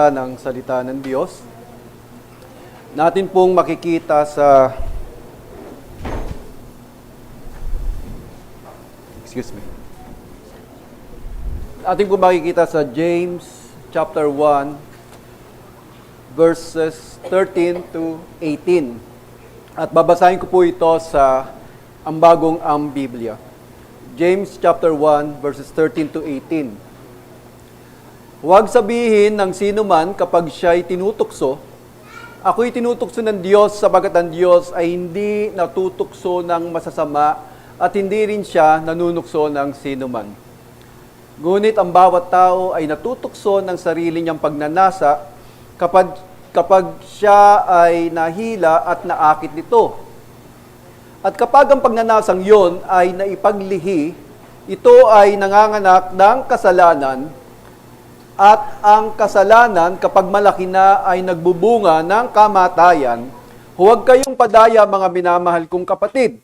Ng salita ng Diyos. Natin pong makikita sa Ating pong makikita sa James chapter 1 verses 13 to 18. At babasahin ko po ito sa Ambagong Biblia. James chapter 1 verses 13 to 18. Huwag sabihin ng sino man kapag siya'y tinutukso, ako'y tinutukso ng Diyos sapagat ang Diyos ay hindi natutukso ng masasama at hindi rin siya nanunukso ng sino man. Ngunit ang bawat tao ay natutukso ng sarili niyang pagnanasa kapag siya ay nahila at naakit nito. At kapag ang pagnanasang yon ay naipaglihi, ito ay nanganganak ng kasalanan. At ang kasalanan, kapag malaki na, ay nagbubunga ng kamatayan. Huwag kayong padaya, mga minamahal kong kapatid.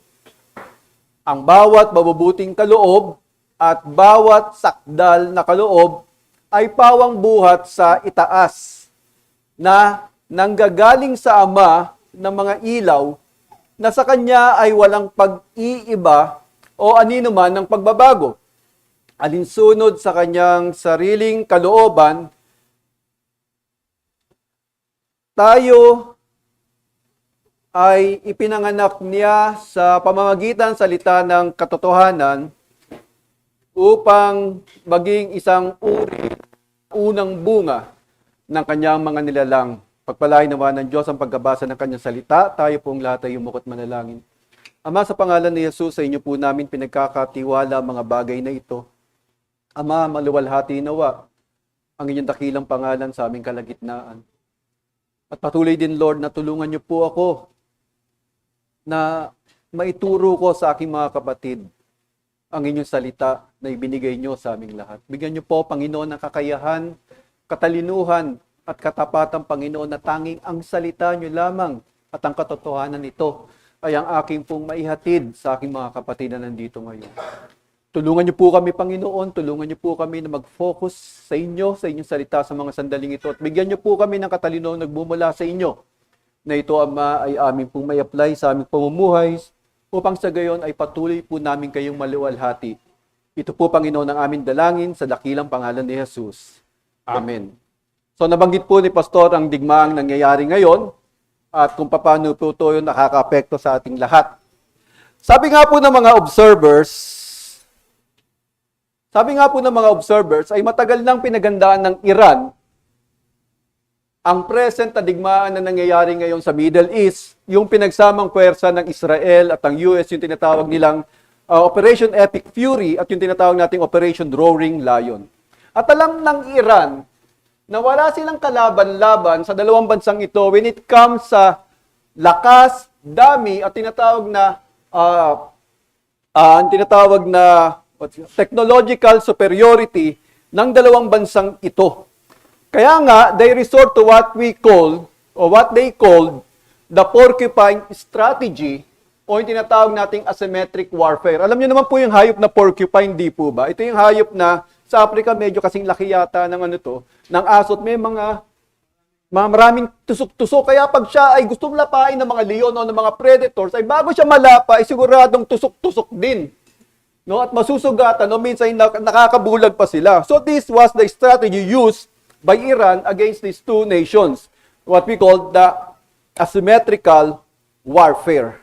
Ang bawat mabubuting kaloob at bawat sakdal na kaloob ay pawang buhat sa itaas, na nanggagaling sa Ama ng mga ilaw, na sa Kanya ay walang pag-iiba o aninuman ng pagbabago. Alinsunod sa kanyang sariling kalooban, tayo ay ipinanganak niya sa pamamagitan salita ng katotohanan upang maging isang uri, unang bunga ng kanyang mga nilalang. Pagpalain naman ng Diyos ang pagkabasa ng kanyang salita, tayo pong lahat ay umukot manalangin. Ama, sa pangalan ni Jesus, sa inyo po namin pinagkakatiwala mga bagay na ito. Ama, maluwalhati nawa ang inyong dakilang pangalan sa aming kalagitnaan. At patuloy din, Lord, na tulungan niyo po ako na maituro ko sa aking mga kapatid ang inyong salita na ibinigay niyo sa aming lahat. Bigyan niyo po, Panginoon, ng kakayahan, katalinuhan, at katapatan, Panginoon, na tanging ang salita niyo lamang at ang katotohanan nito ay ang aking pong maihatid sa aking mga kapatid na nandito ngayon. Tulungan niyo po kami, Panginoon. Tulungan niyo po kami na mag-focus sa inyong salita sa mga sandaling ito. At bigyan niyo po kami ng katalino nagmumula sa inyo na ito, Ama, ay aming pong may apply sa aming pamumuhay upang sa gayon ay patuloy po namin kayong maluwalhati. Ito po, Panginoon, ang aming dalangin sa dakilang pangalan ni Jesus. Amen. So nabanggit po ni Pastor ang digmaang nangyayari ngayon at kung paano po ito yung nakaka-apekto sa ating lahat. Sabi nga po ng mga observers ay matagal nang pinagandaan ng Iran ang present na digmaan na nangyayari ngayon sa Middle East, yung pinagsamang puwersa ng Israel at ang US, yung tinatawag nilang Operation Epic Fury at yung tinatawag nating Operation Roaring Lion. At alam ng Iran na wala silang kalaban-laban sa dalawang bansang ito when it comes sa lakas, dami at tinatawag na technological superiority ng dalawang bansang ito. Kaya nga, they resort to what they called the porcupine strategy o yung tinatawag nating asymmetric warfare. Alam niyo naman po yung hayop na porcupine, di po ba? Ito yung hayop na sa Africa medyo kasing laki yata ng ng aso at may mga maraming tusok-tusok. Kaya pag siya ay gustong lapain ng mga leon o ng mga predators, ay bago siya malapa, ay siguradong tusok-tusok din. No, at masusugatan, minsan nakakabulag pa sila. So this was the strategy used by Iran against these two nations, what we call the asymmetrical warfare.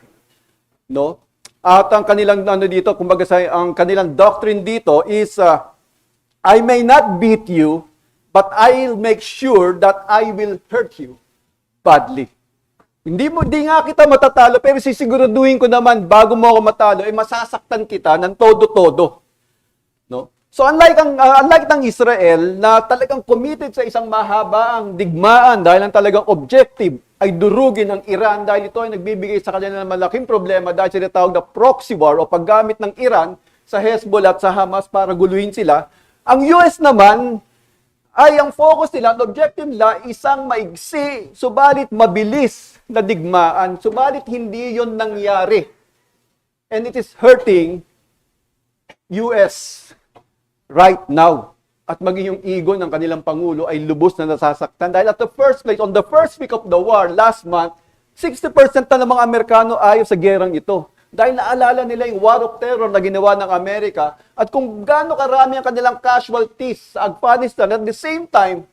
No? At ang kanilang dito, kumbaga ang kanilang doctrine dito is I may not beat you, but I'll make sure that I will hurt you badly. Hindi nga kita matatalo, pero sisiguraduhin ko naman bago mo ako matalo, masasaktan kita ng todo-todo. No? So unlike ng Israel na talagang committed sa isang mahabaang digmaan dahil ang talagang objective ay durugin ng Iran dahil ito ay nagbibigay sa kanila ng malaking problema dahil sinatawag na proxy war o paggamit ng Iran sa Hezbollah at sa Hamas para guluhin sila. Ang US naman ay ang focus nila, ang objective nila, isang maigsi, subalit mabilis na digmaan, subalit hindi yon nangyari. And it is hurting US right now. at maging yung ego ng kanilang Pangulo ay lubos na nasasaktan. Dahil at the first place, on the first week of the war, last month, 60% na ng mga Amerikano ayaw sa gerang ito. Dahil naalala nila yung war of terror na ginawa ng Amerika at kung gaano karami ang kanilang casualties sa Afghanistan. At the same time,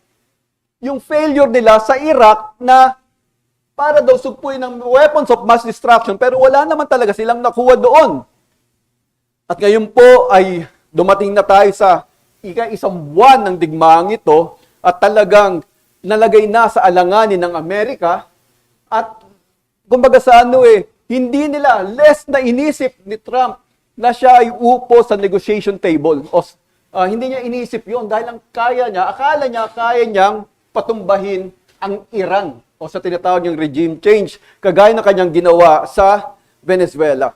yung failure nila sa Iraq na para daw sugpuin ng weapons of mass destruction pero wala naman talaga silang nakuha doon. At ngayon po ay dumating na tayo sa isang buwan ng digmaang ito at talagang nalagay na sa alanganin ng Amerika at kumbaga sa hindi nila less na inisip ni Trump na siya ay upo sa negotiation table. Hindi niya inisip yon dahil ang akala niya kaya niyang patumbahin ang Iran o sa tinatawag niyang regime change kagaya na kanyang ginawa sa Venezuela.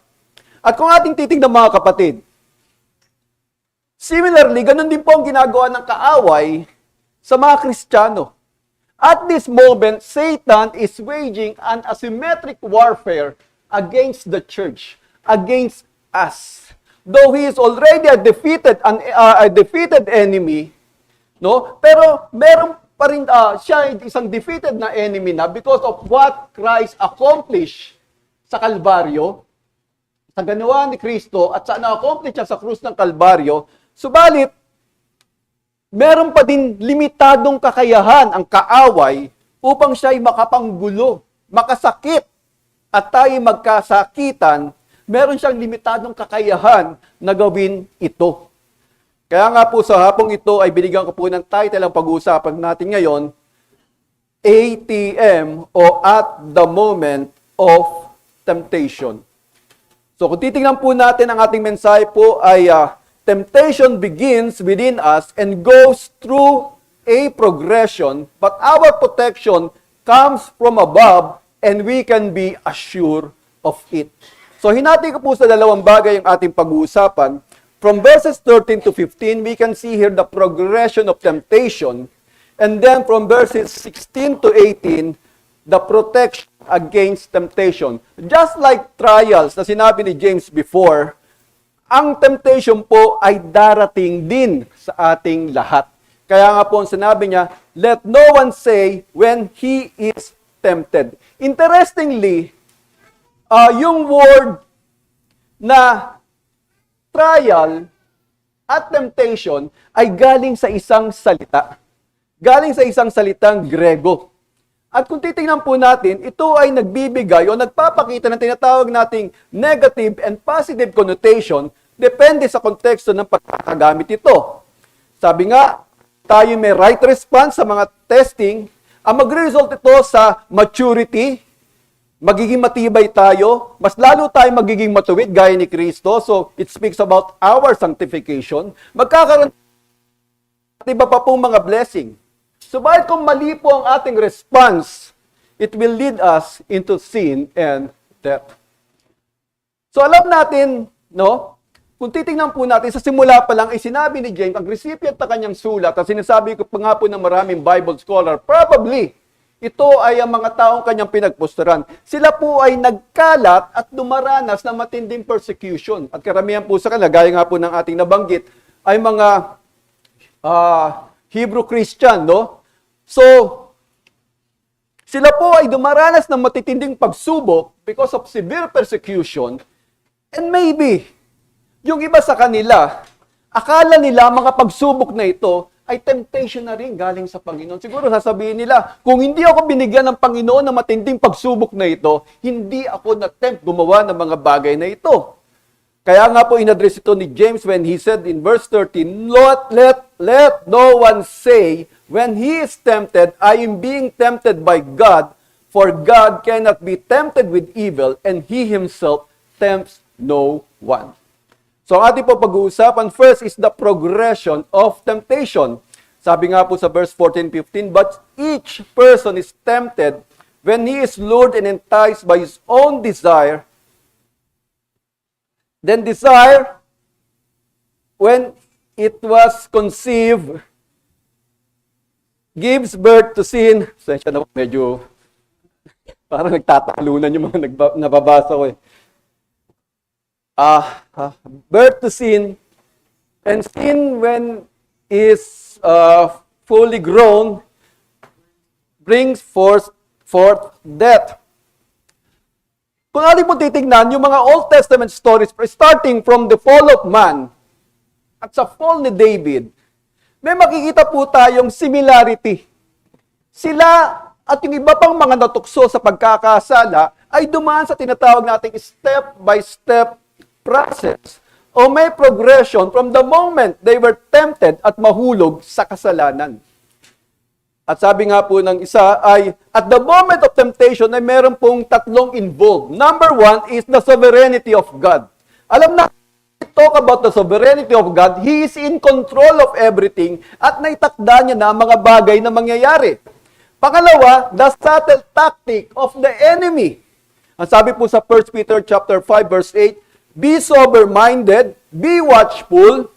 At kung ating titignan mga kapatid, similarly, ganun din po ang ginagawa ng kaaway sa mga Kristiyano. At this moment, Satan is waging an asymmetric warfare against the church, against us. Though he is already a defeated enemy, no? Pero meron pa rin siya isang defeated na enemy na because of what Christ accomplished sa Kalbaryo, sa ginawa ni Kristo at sa na-accomplish siya sa krus ng Kalbaryo. Subalit, meron pa din limitadong kakayahan ang kaaway upang siya ay makapanggulo, makasakit, at tayo magkasakitan, meron siyang limitadong kakayahan na gawin ito. Kaya nga po sa hapong ito ay binigyan ko po ng title ang pag-uusapan natin ngayon, ATM o At the Moment of Temptation. So kung titingnan po natin ang ating mensahe po ay temptation begins within us and goes through a progression, but our protection comes from above and we can be assured of it. So hinati ko po sa dalawang bagay ang ating pag-uusapan. From verses 13 to 15, we can see here the progression of temptation. And then from verses 16 to 18, the protection against temptation. Just like trials na sinabi ni James before, ang temptation po ay darating din sa ating lahat. Kaya nga po sinabi niya, let no one say when he is tempted. Interestingly, yung word na trial at temptation ay galing sa isang salita. Galing sa isang salitang Grego. At kung titingnan po natin, ito ay nagbibigay o nagpapakita ng tinatawag nating negative and positive connotation depende sa konteksto ng pagkakagamit ito. Sabi nga, tayo may right response sa mga testing. Ang magre-result ito sa maturity, magiging matibay tayo, mas lalo tayo magiging matuwid gaya ni Kristo. So, it speaks about our sanctification. Magkakaroon at iba pa pong mga blessing. Subalit kung mali po ang ating response, it will lead us into sin and death. So, alam natin, no? Kung titingnan po natin, sa simula pa lang ay sinabi ni James, ang recipient na kanyang sulat, at sinasabi ko pa nga po ng maraming Bible scholar, probably, ito ay ang mga taong kanyang pinagposturan. Sila po ay nagkalat at dumaranas ng matinding persecution. At karamihan po sa kanila, gaya nga po ng ating nabanggit, ay mga Hebrew Christian, no? So, sila po ay dumaranas ng matitinding pagsubok because of severe persecution, and maybe, yung iba sa kanila, akala nila mga pagsubok na ito ay temptation na rin galing sa Panginoon. Siguro sasabihin nila, kung hindi ako binigyan ng Panginoon ng matinding pagsubok na ito, hindi ako na-tempt gumawa ng mga bagay na ito. Kaya nga po in-address ito ni James when he said in verse 13, let no one say, when he is tempted, I am being tempted by God, for God cannot be tempted with evil, and He Himself tempts no one. So ang ating po pag-uusapan first is the progression of temptation. Sabi nga po sa verse 14-15, but each person is tempted when he is lured and enticed by his own desire. Then desire, when it was conceived, gives birth to sin. Sensya na medyo parang nagtatalunan yung mga nababasa ko eh. Birth to sin, and sin when is fully grown, brings forth death. Kung ating po titignan, yung mga Old Testament stories, starting from the fall of man, at sa fall ni David, may makikita po tayong similarity. Sila at yung iba pang mga natukso sa pagkakasala ay dumaan sa tinatawag nating step-by-step process o may progression from the moment they were tempted at mahulog sa kasalanan. At sabi nga po ng isa ay, at the moment of temptation ay meron pong tatlong involved. Number one is the sovereignty of God. Alam na, talk about the sovereignty of God, He is in control of everything at naitakda niya na mga bagay na mangyayari. Pangalawa, the subtle tactic of the enemy. Ang sabi po sa 1 Peter chapter 5 verse 8, be sober-minded, be watchful,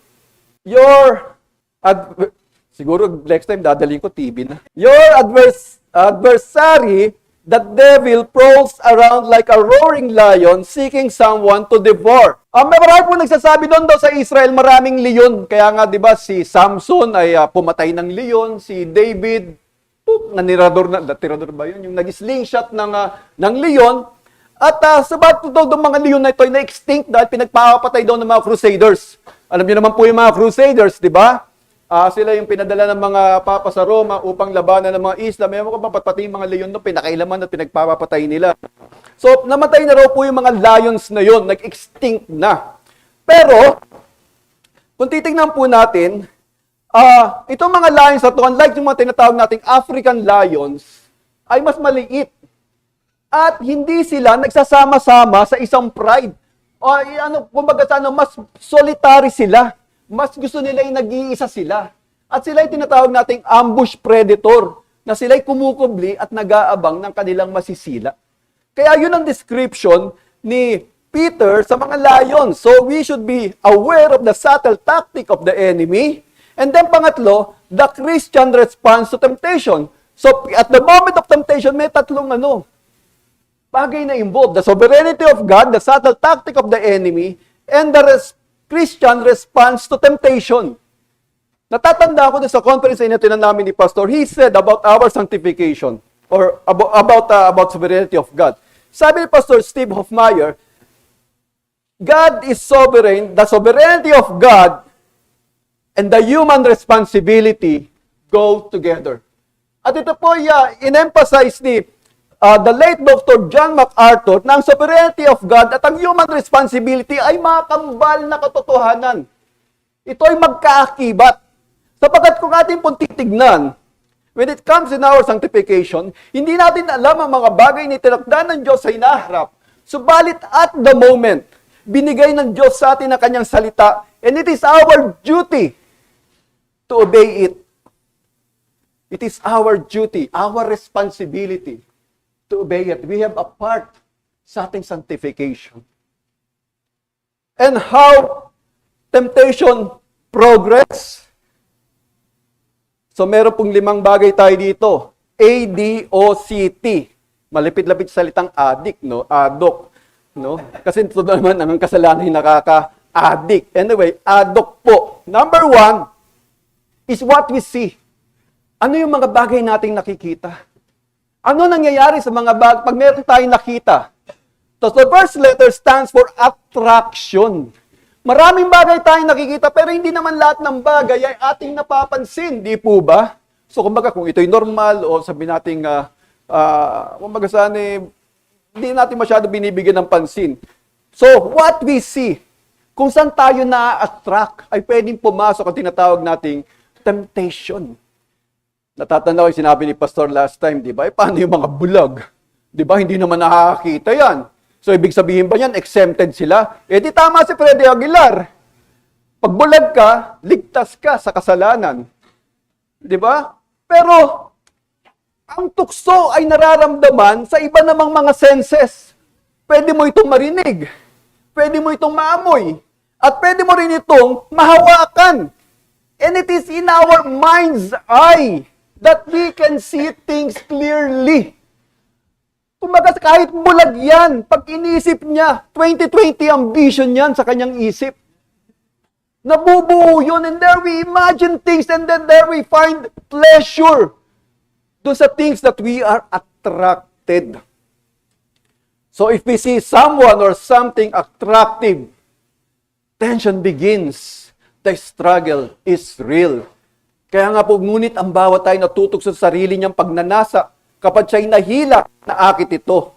siguro next time dadaling ko TV na. Your adversary, the devil, prowls around like a roaring lion seeking someone to devour. Marami po nagsasabi doon daw sa Israel, maraming leon. Kaya nga, di ba, si Samson ay pumatay ng leon, si David, natirador ba yun? Yung nag-slingshot ng leon. At sabat daw ng mga leon na ito ay na-extinct dahil pinagpapatay daw ng mga crusaders. Alam niyo naman po yung mga crusaders, di ba? Sila yung pinadala ng mga papa sa Roma upang labanan ng mga Islam. May mga pati yung mga leon no, pinakailaman at pinagpapatay nila. So, namatay na raw po yung mga lions na yon, nag-extinct na. Pero, kung titignan po natin, itong mga lions na to, unlike yung mga tinatawag nating African lions, ay mas maliit. At hindi sila nagsasama-sama sa isang pride. Kumbaga mas solitary sila. Mas gusto nila yung nag-iisa sila. At sila yung tinatawag nating ambush predator, na sila'y kumukubli at nag-aabang ng kanilang masisila. Kaya yun ang description ni Peter sa mga lions. So we should be aware of the subtle tactic of the enemy. And then pangatlo, the Christian response to temptation. So at the moment of temptation, may tatlong bagay na involved. The sovereignty of God, the subtle tactic of the enemy, and the Christian response to temptation. Natatanda ko sa conference na tinan namin ni Pastor, he said about our sanctification or about sovereignty of God. Sabi ni Pastor Steve Hofmeyer, God is sovereign, the sovereignty of God and the human responsibility go together. At ito po in-emphasize ni the late Dr. John MacArthur na ang sovereignty of God at ang human responsibility ay mga kambal na katotohanan. Ito ay magkaakibat. Sapagkat kung ating pong titignan, when it comes in our sanctification, hindi natin alam ang mga bagay na itinakda ng Diyos sa hinaharap. Subalit at the moment, binigay ng Diyos sa atin ang kanyang salita, and it is our duty to obey it. It is our duty, our responsibility to obey it. We have a part sa ating sanctification. And how temptation progress. So meron pong 5 bagay tayo dito. A-D-O-C-T. Malipit-lapit sa salitang addict, no? Adok, no? Kasi ito naman ang kasalanan yung nakaka-addict. Anyway, adok po. Number 1 is what we see. Ano yung mga bagay nating nakikita? Ano nangyayari sa mga bagay pag meron tayong nakita? So the first letter stands for attraction. Maraming bagay tayong nakikita pero hindi naman lahat ng bagay ay ating napapansin, di po ba? So kumbaga kung ito'y normal o sabi nating kumbaga sana hindi natin masyado binibigyan ng pansin. So what we see, kung saan tayo na-attract ay pwedeng pumasok ang tinatawag nating temptation. Natatanda ko yung sinabi ni Pastor last time, di ba? Paano yung mga bulag? Di ba? Hindi naman nakakakita yan. So, ibig sabihin ba yan, exempted sila? Di tama si Freddy Aguilar. Pag bulag ka, ligtas ka sa kasalanan. Di ba? Pero, ang tukso ay nararamdaman sa iba namang mga senses. Pwede mo itong marinig. Pwede mo itong maamoy. At pwede mo rin itong mahawakan. And it is in our mind's eye that we can see things clearly. Kumbaga kahit bulag yan, pag inisip niya, 2020 ambition yan sa kanyang isip. Nabubuo yun, and there we imagine things, and then there we find pleasure doon sa things that we are attracted. So if we see someone or something attractive, tension begins. The struggle is real. Kaya nga po, ngunit ang bawat tayo natutok sa sarili niyang pagnanasa kapag siya'y nahilap na akit ito.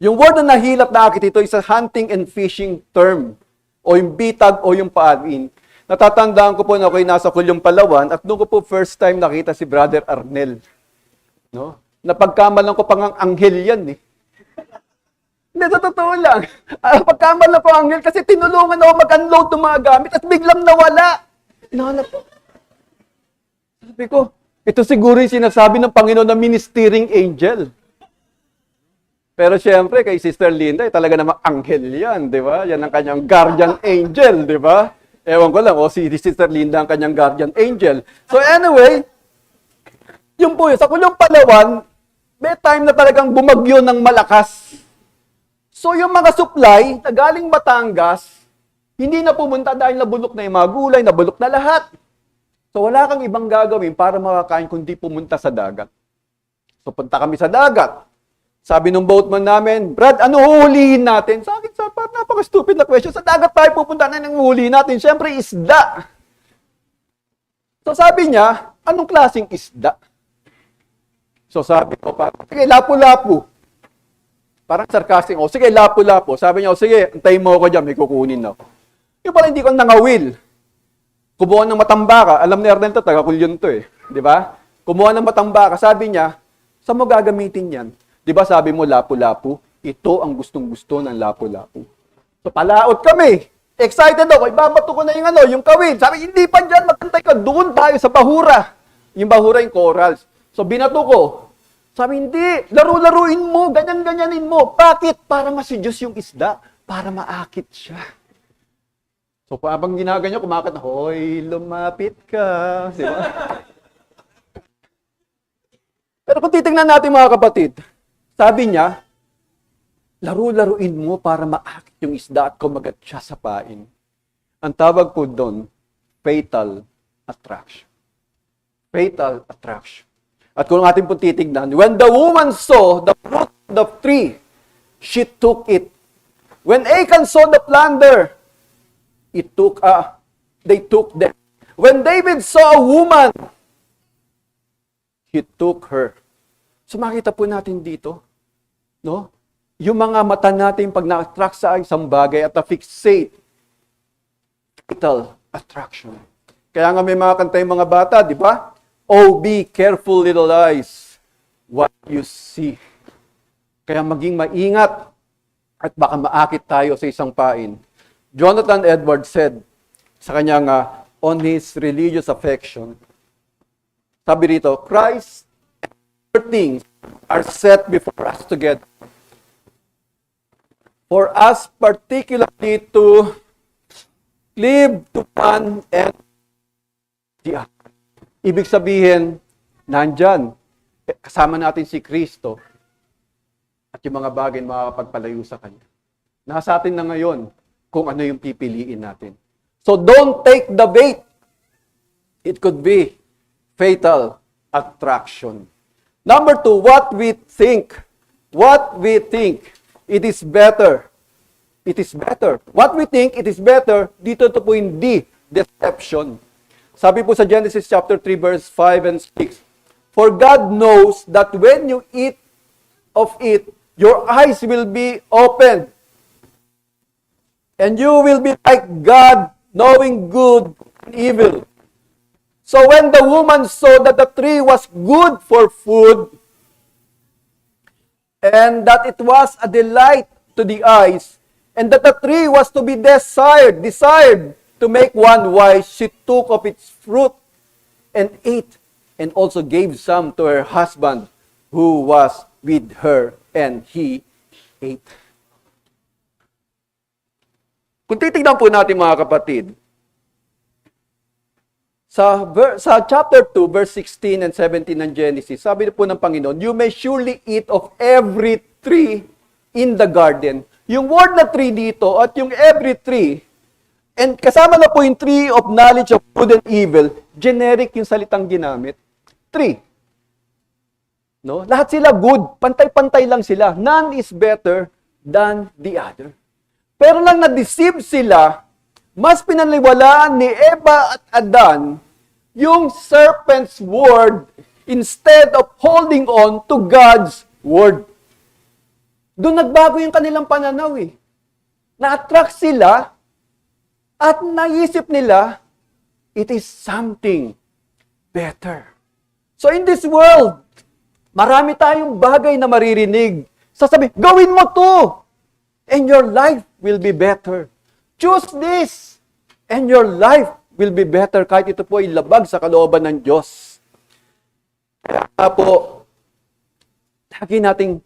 Yung word na nahilap na akit ito is a hunting and fishing term, o yung bitag o yung paanin. Natatandaan ko po na ako'y nasa Kulyong Palawan at noon ko po first time nakita si Brother Arnel. No? Napagkamalan ko pang anghel yan eh. Hindi, sa totoo lang. Pagkamalan ko ang anghel kasi tinulungan ako mag-unload ng mga gamit at biglang nawala. Inahanap ko. Sabi ko, ito siguro yung sinasabi ng Panginoon na ministering angel. Pero syempre, kay Sister Linda, talaga namang anghel yan, di ba? Yan ang kanyang guardian angel, di ba? Ewan ko lang, si Sister Linda ang kanyang guardian angel. So anyway, yun po yun. Sa Kulyong Palawan, may time na talagang bumagyo ng malakas. So yung mga supply na galing Batangas, hindi na pumunta dahil nabulok na yung mga gulay, nabulok na lahat. So wala kang ibang gagawin para makakain kundi pumunta sa dagat. So punta kami sa dagat. Sabi nung boatman namin, Brad, ano huhulihin natin? Sa akin, napaka-stupid na question. Sa dagat tayo pupunta na ng huhulihin natin. Siyempre, isda. So sabi niya, anong klaseng isda? So sabi ko, sige, lapu-lapu. Parang sarcastic. Sige, lapu-lapu. Sabi niya, sige, antayin mo ako dyan, may kukunin ako. Yung pala hindi ko nangawil. Kumuha ng matambaka. Alam ni Arnel to, taga-Kulyon to eh. Di ba? Kumuha ng matambaka. Sabi niya, saan mo gagamitin yan? Di ba sabi mo, lapu-lapu? Ito ang gustong-gusto ng lapu-lapu. So, palaot kami. Excited ako. Ibabato ko na yung kawil. Sabi, hindi pa dyan, magkantay ka. Doon tayo sa bahura. Yung bahura, yung corals. So, binato ko. Sabi, hindi. Laro-laruin mo. Ganyan-ganyanin mo. Bakit? Para masidyos yung isda. Para maakit siya. So, habang ginaganyan, kumakit na, hoy, lumapit ka. Di ba? Pero kung titingnan natin mga kapatid, sabi niya, laro-laruin mo para maakit yung isda at kumagat siya sa pain. Ang tawag po doon, fatal attraction. Fatal attraction. At kung ating po titignan, when the woman saw the fruit of the tree, she took it. When Achan saw the plunder, they took them. When David saw a woman, he took her. So makita po natin dito, no? Yung mga mata natin pag na-attract sa isang bagay at na-fixate, fatal attraction. Kaya nga may mga kanta yung mga bata, di ba? Oh, be careful little eyes, what you see. Kaya maging maingat at baka maakit tayo sa isang pain. Jonathan Edwards said sa kanyang on his religious affection, sabi rito, Christ things are set before us together. For us particularly to cleave to one and the other. Ibig sabihin, nandyan, kasama natin si Kristo at yung mga bagay na makakapagpalayo sa Kanya. Nasa atin na ngayon kung ano yung pipiliin natin. So don't take the bait. It could be fatal attraction. Number 2, what we think. What we think. It is better. It is better. What we think, it is better. Dito to po hindi deception. Sabi po sa Genesis chapter 3 verse 5 and 6. For God knows that when you eat of it, your eyes will be opened. And you will be like God, knowing good and evil. So when the woman saw that the tree was good for food, and that it was a delight to the eyes, and that the tree was to be desired to make one wise, she took of its fruit and ate, and also gave some to her husband who was with her, and he ate. Kung titignan po natin mga kapatid, sa chapter 2, verse 16 and 17 ng Genesis, sabi po ng Panginoon, you may surely eat of every tree in the garden. Yung word na tree dito at yung every tree, And kasama na po yung tree of knowledge of good and evil, generic yung salitang ginamit. Tree. No? Lahat sila good, pantay-pantay lang sila. None is better than the other. Pero lang na-deceive sila, mas pinaniwalaan ni Eva at Adan yung serpent's word instead of holding on to God's word. Doon nagbago yung kanilang pananaw eh. Na-attract sila at naisip nila, it is something better. So in this world, marami tayong bagay na maririnig. Sasabi, gawin mo to! And your life will be better. Choose this! And your life will be better kahit ito po ay labag sa kalooban ng Diyos. Kaya po, lagi nating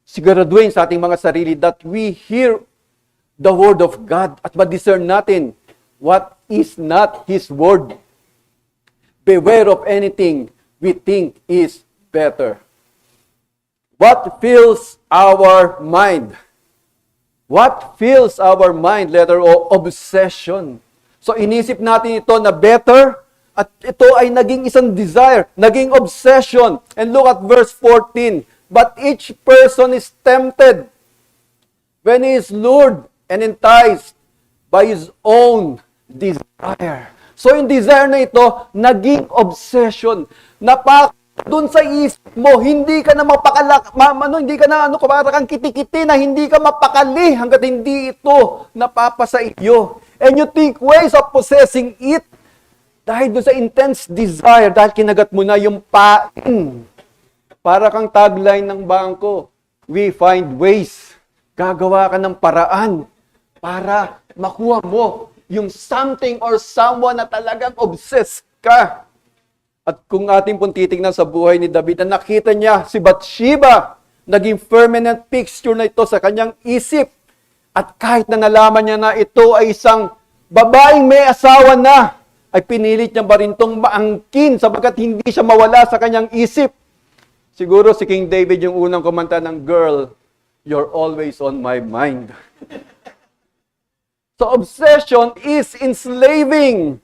siguraduhin sa ating mga sarili that we hear the Word of God at ma-discern natin what is not His Word. Beware of anything we think is better. What fills our mind? What fills our mind? Letter O, obsession. So inisip natin ito na better at ito ay naging isang desire, naging obsession. And look at verse 14. But each person is tempted when he is lured and enticed by his own desire. So yung desire na ito, naging obsession. Doon sa isip mo, hindi ka na hindi ka na para kang kiti-kiti na hindi ka mapakali hanggat hindi ito napapasa iyo. And you think ways of possessing it dahil doon sa intense desire, dahil kinagat mo na yung pain. Para kang tagline ng bangko, we find ways. Gagawa ka ng paraan para makuha mo yung something or someone na talagang obsessed ka. At kung ating pong titignan sa buhay ni David, na nakita niya si Bathsheba, naging permanent picture na ito sa kanyang isip. At kahit na nalaman niya na ito ay isang babaeng may asawa na, ay pinilit niya ba rin itong maangkin sapagkat hindi siya mawala sa kanyang isip. Siguro si King David yung unang kumanta ng Girl, You're Always on My Mind. So obsession is enslaving.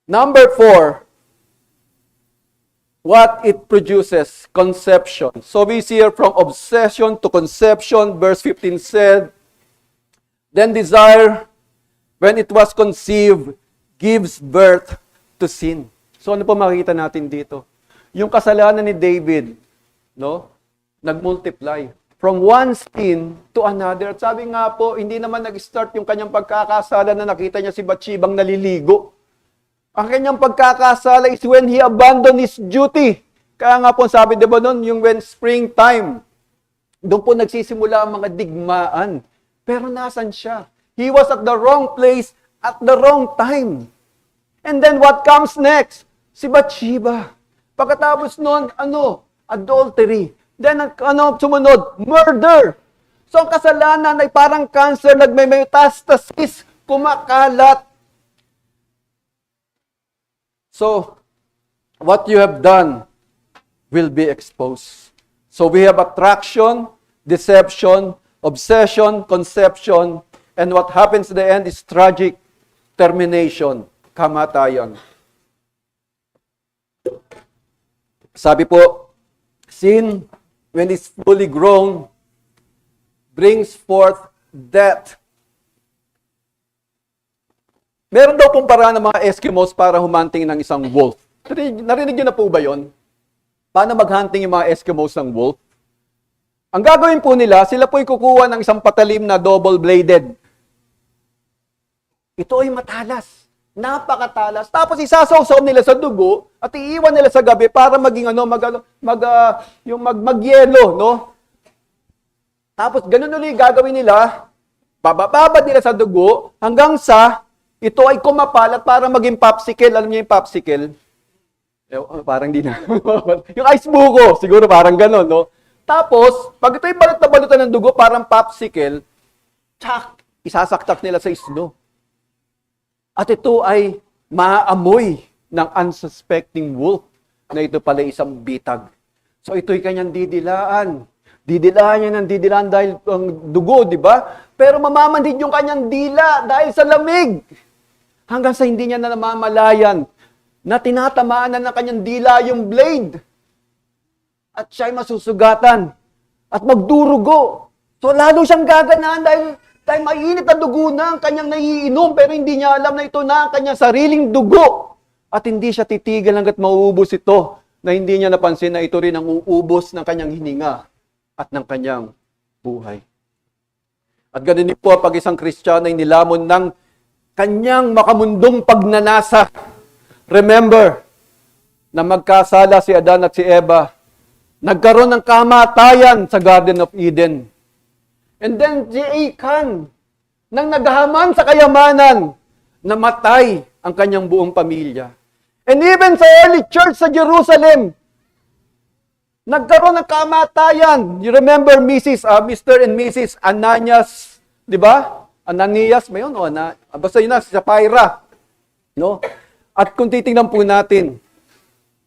Number 4, what it produces, conception. So we see here from obsession to conception, verse 15 said, then desire, when it was conceived, gives birth to sin. So ano po makikita natin dito? Yung kasalanan ni David, no, nagmultiply. From one sin to another. At sabi nga po, hindi naman nag-start yung kanyang pagkakasala na nakita niya si Bathshebang naliligo. Ang kanyang pagkakasala is when he abandoned his duty. Kaya nga po sabi, di ba nun, yung when springtime, doon po nagsisimula ang mga digmaan. Pero nasan siya? He was at the wrong place at the wrong time. And then what comes next? Si Bathsheba. Pagkatapos nun, adultery. Then sumunod? Murder. So ang kasalanan ay parang cancer, nagmemetastasis, kumakalat. So, what you have done will be exposed. So, we have attraction, deception, obsession, conception, and what happens at the end is tragic termination, kamatayan. Sabi po, sin, when it's fully grown, brings forth death. Meron daw pong paraan ng mga Eskimos para humanting ng isang wolf. Narinig niyo na po ba yon? Paano maghunting yung mga Eskimos ng wolf? Ang gagawin po nila, sila po'y kukuha ng isang patalim na double-bladed. Ito ay matalas. Napakatalas. Tapos isasawsaw nila sa dugo at iiwan nila sa gabi para maging magyelo, no? Tapos ganun ulit gagawin nila, bababad nila sa dugo hanggang sa ito ay kumapalat para maging popsicle. Alam niyo yung popsicle? Parang di na. Yung ice buko, siguro parang gano'n, no? Tapos, pag ito ay balot na balutan ng dugo, parang popsicle, isasaktak nila sa isno. At ito ay maamoy ng unsuspecting wolf na ito pala isang bitag. So ito'y kanyang didilaan. Didilaan niya ng didilaan dahil ang dugo, di ba? pero mamamanhid yung kanyang dila dahil sa lamig. Hanggang sa hindi niya na namamalayan na tinatamaan na ng kanyang dila yung blade. At siya'y masusugatan at magdurugo. So lalo siyang gaganahan dahil mainit na dugo na ang kanyang naiinom, pero hindi niya alam na ito na ang kanyang sariling dugo. At hindi siya titigil hanggat mauubos ito, na hindi niya napansin na ito rin ang uubos ng kanyang hininga at ng kanyang buhay. At ganun din po pag isang Kristiyano ay nilamon ng kanyang makamundong pagnanasa. Remember na magkasala si Adan at si Eva. Nagkaroon ng kamatayan sa Garden of Eden. And then si Achan, nang naghahaman sa kayamanan, namatay ang kanyang buong pamilya. And even sa early church sa Jerusalem, nagkaroon ng kamatayan. You remember Mr. and Mrs. Ananias, di ba? Ananias ba yun? Basta yun na, si Sapphira. No? At kung titingnan po natin,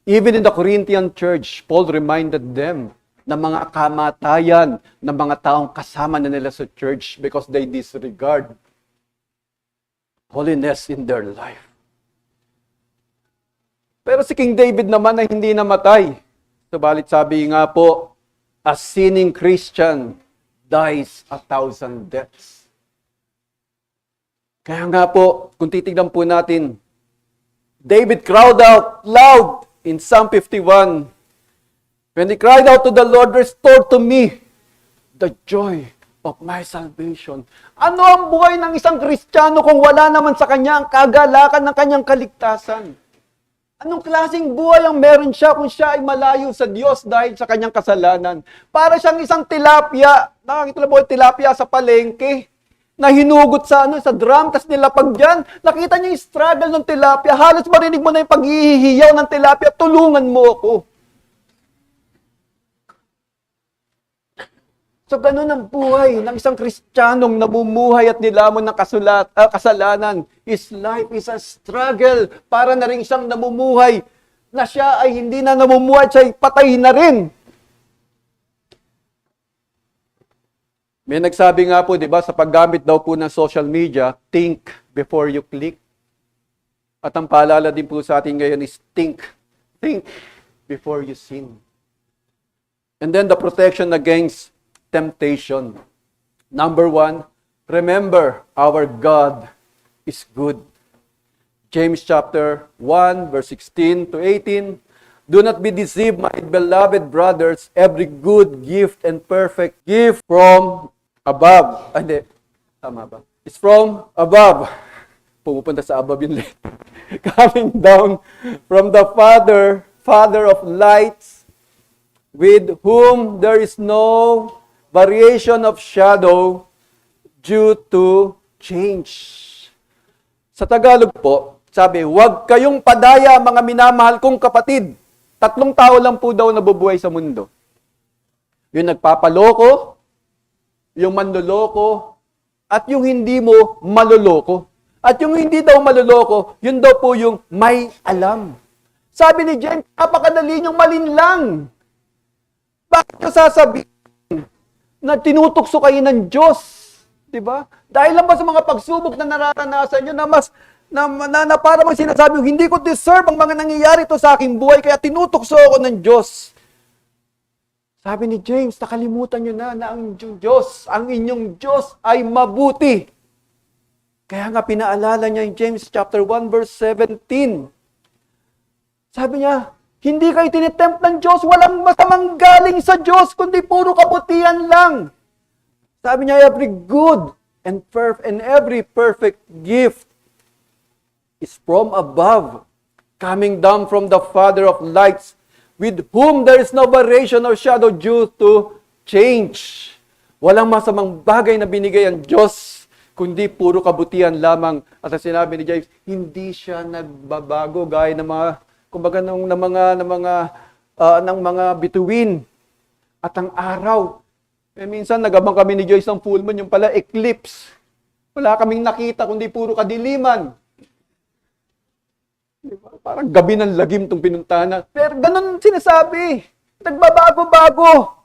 even in the Corinthian church, Paul reminded them na mga kamatayan ng mga taong kasama na nila sa church because they disregard holiness in their life. Pero si King David naman ay hindi namatay. Subalit sabi nga po, a sinning Christian dies 1,000 deaths. Kaya nga po, kung titignan po natin, David cried out loud in Psalm 51, when he cried out to the Lord, restore to me the joy of my salvation. Ano ang buhay ng isang Kristiyano kung wala naman sa kanya ang kagalakan ng kanyang kaligtasan? Anong klaseng buhay ang meron siya kung siya ay malayo sa Diyos dahil sa kanyang kasalanan? Para siyang isang tilapia. Nakakita na po yung tilapia sa palengke na hinugot sa drum, tas nilapag dyan. Nakita niyo yung struggle ng tilapia. Halos marinig mo na yung paghihiyaw ng tilapia. Tulungan mo ako. So, ganun ang buhay ng isang Kristiyanong namumuhay at nilamon ng kasalanan. His life is a struggle. Para na rin isang namumuhay na siya ay hindi na namumuhay, siya ay patay na rin. May nagsabi nga po, di ba, sa paggamit daw po ng social media, think before you click. At ang paalala din po sa atin ngayon is think. Think before you sin. And then the protection against temptation. Number 1, remember our God is good. James chapter 1, verse 16 to 18. Do not be deceived, my beloved brothers. Every good gift and perfect gift from above. Hindi, tama ba? It's from above. Pumupunta sa above yun. Coming down from the Father of lights, with whom there is no variation of shadow due to change. Sa Tagalog po, sabi, huwag kayong padaya mga minamahal kong kapatid. 3 tao lang po daw nabubuhay sa mundo. Yung nagpapaloko, yung manloloko, at yung hindi mo maloloko. At yung hindi daw maloloko, yun daw po yung may alam. Sabi ni James, napakadali niyong malinlang. Bakit ka sasabihin na tinutokso kayo ng Diyos? Diba? Dahil lang ba sa mga pagsubok na nararanasan nyo na para bang sinasabi, hindi ko deserve ang mga nangyayari ito sa aking buhay, kaya tinutokso ako ng Diyos. Sabi ni James, nakalimutan nyo na ang Diyos, ang inyong Diyos ay mabuti. Kaya nga pinaalala niya in James chapter 1 verse 17. Sabi niya, hindi kayo tinitempt ng Diyos, walang masamang galing sa Diyos, kundi puro kabutihan lang. Sabi niya, every good and every perfect gift is from above, coming down from the Father of lights, with whom there is no variation or shadow due to change. Walang masamang bagay na binigay ang Diyos, kundi puro kabutihan lamang. At ang sinabi ni James, hindi siya nagbabago gaya ng mga kumbaga ng mga bituin at ang araw. Minsan nagabang kami ni Joyce ng full moon, yung pala eclipse. Wala kaming nakita kundi puro kadiliman. Diba? Parang gabi ng lagim itong pinuntahan. Pero ganun sinasabi. Nagbabago-bago.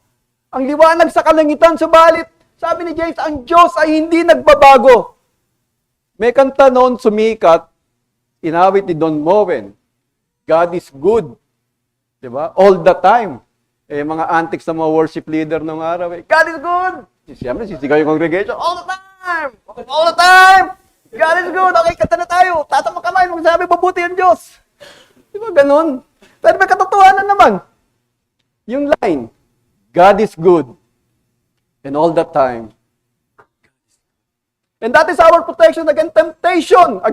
Ang liwanag sa kalangitan, subalit Sabi ni James, ang Diyos ay hindi nagbabago. May kanta noon sumikat, inawit ni Don Moen, God is good. Diba? All the time. Mga antics ng mga worship leader nung araw, God is good! Siyempre, sisigaw yung congregation, all the time! All the time! God is good! Okay, kanta na tayo. Tatama kamay, magsabi, mabuti ang Diyos. Diba ganun? Pero may katotohanan naman. Yung line, God is good. And all the time. And that is our protection against temptation.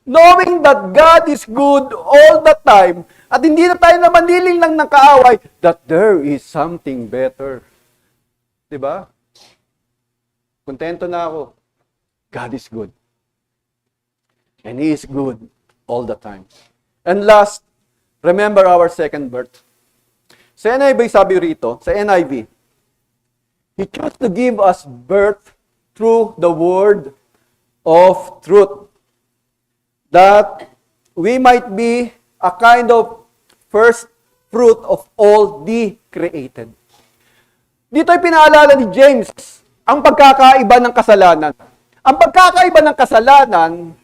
Knowing that God is good all the time, at hindi na tayo na maniling lang ng kaaway, that there is something better. Diba? Kontento na ako. God is good. And He is good all the time. And last, remember our second birth. Sa NIV sabi rito, sa NIV, He chose to give us birth through the word of truth, that we might be a kind of first fruit of all the created. Dito ay pinaalala ni James ang pagkakaiba ng kasalanan. Ang pagkakaiba ng kasalanan,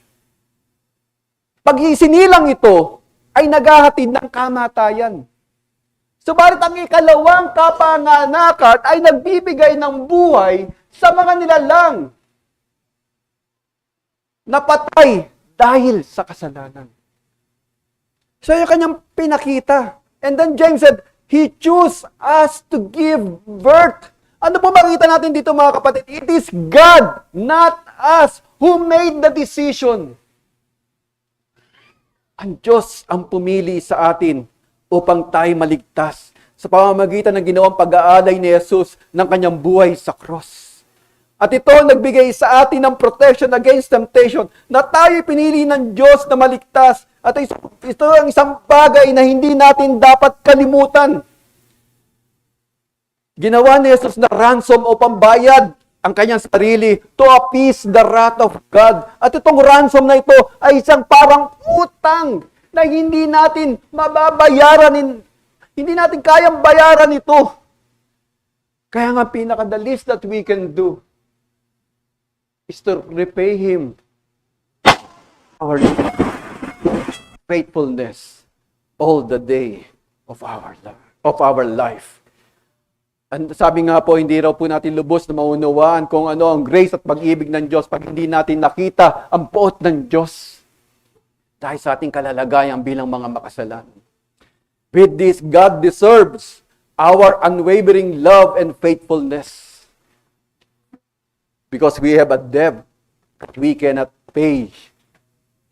pag isinilang ito, ay naghahatid ng kamatayan. Subalit ang ikalawang kapanganakan ay nagbibigay ng buhay sa mga nilalang na patay dahil sa kasalanan. So yung kanyang pinakita. And then James said, He chose us to give birth. Ano po makita natin dito mga kapatid? It is God, not us, who made the decision. Ang Diyos ang pumili sa atin upang tayo maligtas sa pamamagitan ng ginawang pag-aalay ni Jesus ng kanyang buhay sa cross. At ito nagbigay sa atin ng protection against temptation na tayo pinili ng Diyos na maligtas. At ito ang isang bagay na hindi natin dapat kalimutan. Ginawa ni Jesus na ransom o pambayad ang kanyang sarili to appease the wrath of God. At itong ransom na ito ay isang parang utang na hindi natin mababayaran, hindi natin kayang bayaran ito. Kaya nga the least that we can do is to repay Him our faithfulness all the day of our life. And sabi nga po, hindi raw po natin lubos na maunawaan kung ano ang grace at pag-ibig ng Diyos pag hindi natin nakita ang poot ng Diyos dahil sa ating kalalagayan bilang mga makasalanan. With this, God deserves our unwavering love and faithfulness because we have a debt that we cannot pay,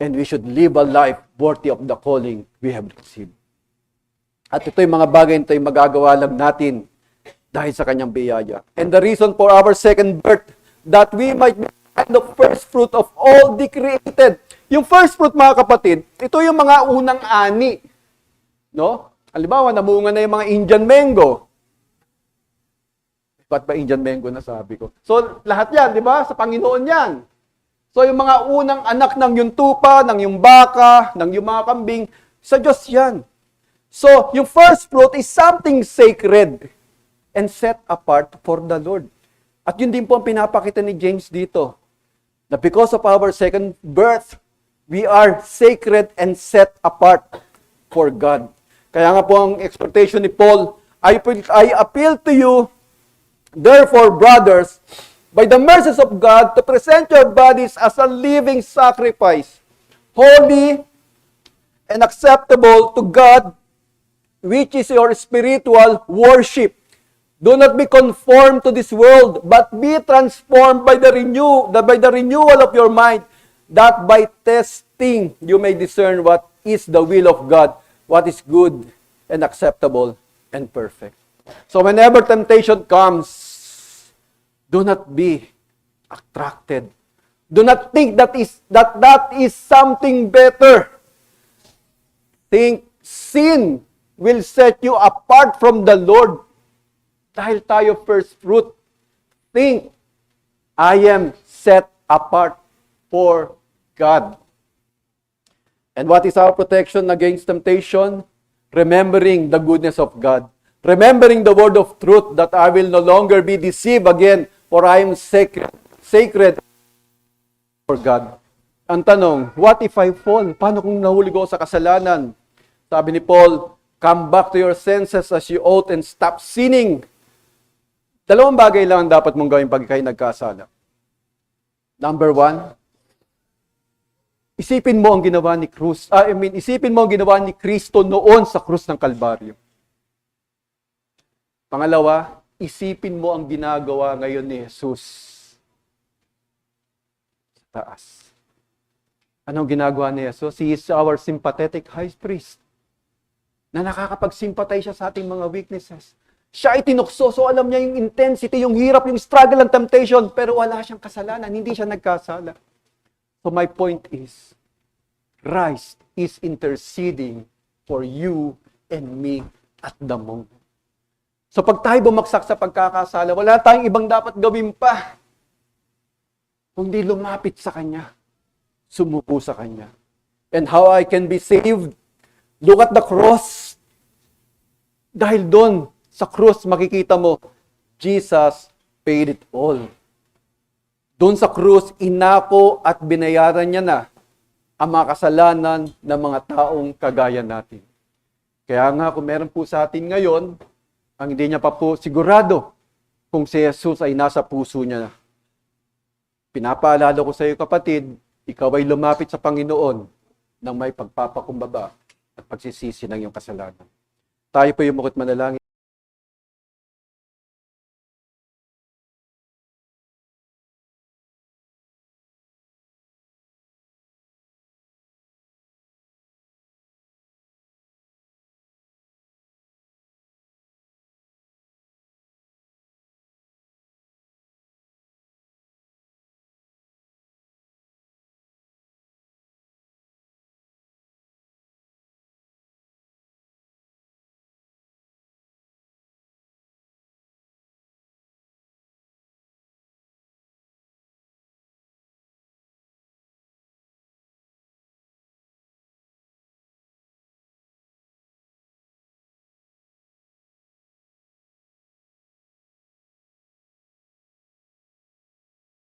and we should live a life worthy of the calling we have received. At ito'y mga bagay na ito'y magagawa lang natin dahil sa kanyang biyaya. And the reason for our second birth, that we might be the first fruit of all the created. Yung first fruit, mga kapatid, ito yung mga unang ani. No? Halimbawa, namunga na yung mga Indian mango. Ba't ba Indian mango na sabi ko? So, lahat yan, di ba? Sa Panginoon yan. So, yung mga unang anak ng yung tupa, ng yung baka, ng yung mga kambing, sa Diyos yan. So, yung first fruit is something sacred and set apart for the Lord. At yun din po ang pinapakita ni James dito. That because of our second birth, we are sacred and set apart for God. Kaya nga po ang exhortation ni Paul, I appeal to you, therefore, brothers, by the mercies of God, to present your bodies as a living sacrifice, holy and acceptable to God, which is your spiritual worship. Do not be conformed to this world, but be transformed by the renewal of your mind, that by testing you may discern what is the will of God, what is good and acceptable and perfect. So whenever temptation comes, do not be attracted. Do not think that is something better. Think sin will set you apart from the Lord. Dahil tayo first fruit. Think, I am set apart for God. And what is our protection against temptation? Remembering the goodness of God. remembering the word of truth, that I will no longer be deceived again, for I am sacred for God. Ang tanong, what if I fall? Paano kung nahulog ako sa kasalanan? Sabi ni Paul, come back to your senses as you ought and stop sinning. Dalawang bagay lang ang dapat mong gawin pag kayo nagkasala. Number one, isipin mo ang ginawa ni isipin mo ang ginawa ni Kristo noon sa krus ng Kalbaryo. Pangalawa, isipin mo ang ginagawa ngayon ni Jesus sa taas. Anong ginagawa ni Jesus? He is our sympathetic high priest na nakakapag-sympathize siya sa ating mga weaknesses. Siya ay tinukso, so alam niya yung intensity, yung hirap, yung struggle, and temptation, pero wala siyang kasalanan, hindi siya nagkasala. So my point is, Christ is interceding for you and me at the moment. So pag tayo bumagsak sa pagkakasala, wala tayong ibang dapat gawin pa, kundi lumapit sa Kanya, sumuko sa Kanya. And how I can be saved? Look at the cross. Dahil doon, sa cross, makikita mo, Jesus paid it all. Doon sa cross, inako at binayaran niya na ang mga kasalanan ng mga taong kagaya natin. Kaya nga, kung meron po sa atin ngayon, ang hindi niya pa po sigurado kung si Jesus ay nasa puso niya. Pinapaalala ko sa iyo, kapatid, ikaw ay lumapit sa Panginoon nang may pagpapakumbaba at pagsisisi ng iyong kasalanan. Tayo po yung mukot manalangin.